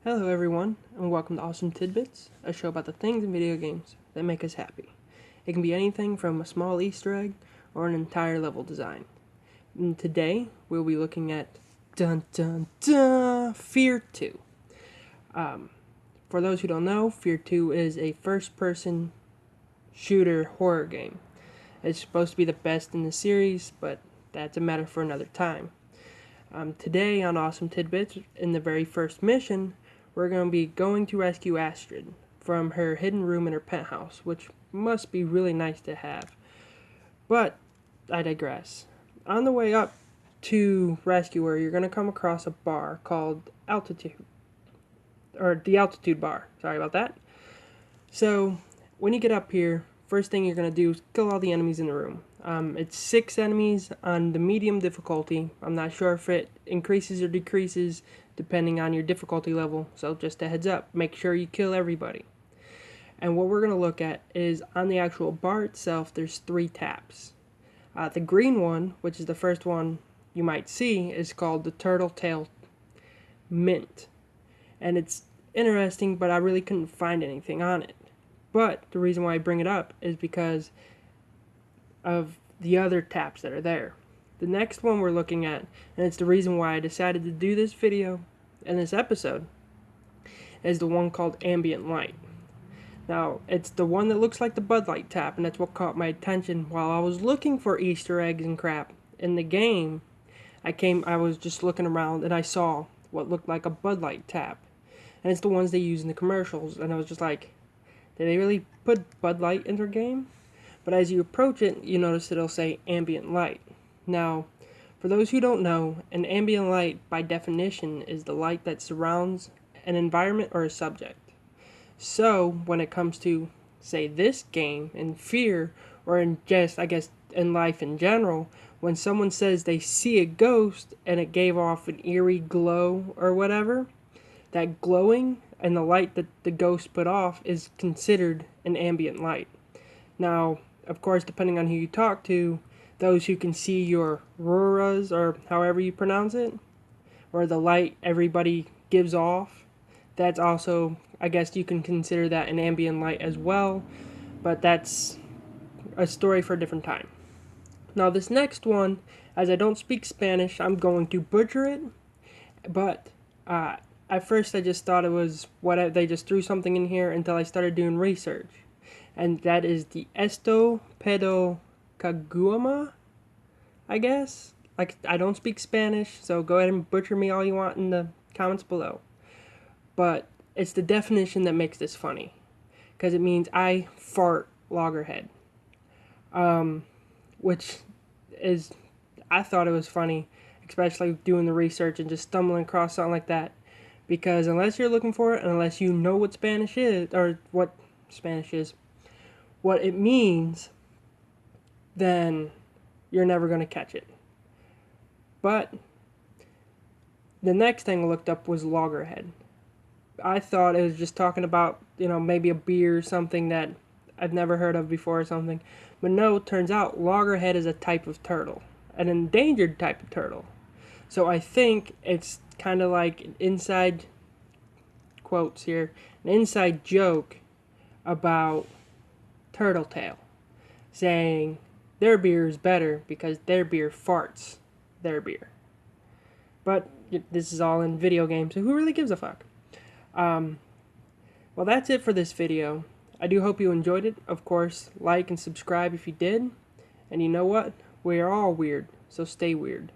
Hello everyone, and welcome to Awesome Tidbits, a show about the things in video games that make us happy. It can be anything from a small Easter egg or an entire level design. And today, we'll be looking at Fear 2. For those who don't know, Fear 2 is a first-person shooter horror game. It's supposed to be the best in the series, but that's a matter for another time. Today on Awesome Tidbits, in the very first mission, we're going to be going to rescue Astrid from her hidden room in her penthouse, which must be really nice to have. But I digress. On the way up to rescue her, you're going to come across a bar called the Altitude Bar. Sorry about that. So when you get up here, first thing you're going to do is kill all the enemies in the room. It's 6 enemies on the medium difficulty. I'm not sure if it increases or decreases depending on your difficulty level, so just a heads up, make sure you kill everybody. And what we're going to look at is on the actual bar itself, there's 3 taps. The green one, which is the first one you might see, is called the Turtle Tail Mint. And it's interesting, but I really couldn't find anything on it. But the reason why I bring it up is because of the other taps that are there. The next one we're looking at, and it's the reason why I decided to do this video and this episode, is the one called Ambient Light. Now, it's the one that looks like the Bud Light tap, and that's what caught my attention while I was looking for Easter eggs and crap in the game. I was just looking around and I saw what looked like a Bud Light tap, and it's the ones they use in the commercials, and I was just like, did they really put Bud Light in their game? But as you approach it, you notice it'll say Ambient Light. Now, for those who don't know, an ambient light, by definition, is the light that surrounds an environment or a subject. So, when it comes to, say, this game, in Fear, or in just, I guess, in life in general, when someone says they see a ghost and it gave off an eerie glow or whatever, that glowing and the light that the ghost put off is considered an ambient light. Now, of course, depending on who you talk to, those who can see your auroras, or however you pronounce it, or the light everybody gives off, that's also, I guess you can consider that an ambient light as well, but that's a story for a different time. Now this next one, as I don't speak Spanish, I'm going to butcher it, but at first I just thought it was they just threw something in here until I started doing research. And that is the Esto Pedo Kaguama, I guess. I don't speak Spanish, so go ahead and butcher me all you want in the comments below. But it's the definition that makes this funny, because it means I fart loggerhead. Which is, I thought it was funny, especially doing the research and just stumbling across something like that. Because unless you're looking for it, and unless you know what Spanish is, or what Spanish is, what it means, then you're never going to catch it. But the next thing I looked up was loggerhead. I thought it was just talking about, maybe a beer or something that I've never heard of before or something. But no, it turns out loggerhead is a type of turtle, an endangered type of turtle. So I think it's kind of like an inside, quotes here, an inside joke about Turtletail, saying their beer is better because their beer farts their beer. But this is all in video games, so who really gives a fuck? Well, that's it for this video. I do hope you enjoyed it. Of course, like and subscribe if you did. And you know what? We are all weird, so stay weird.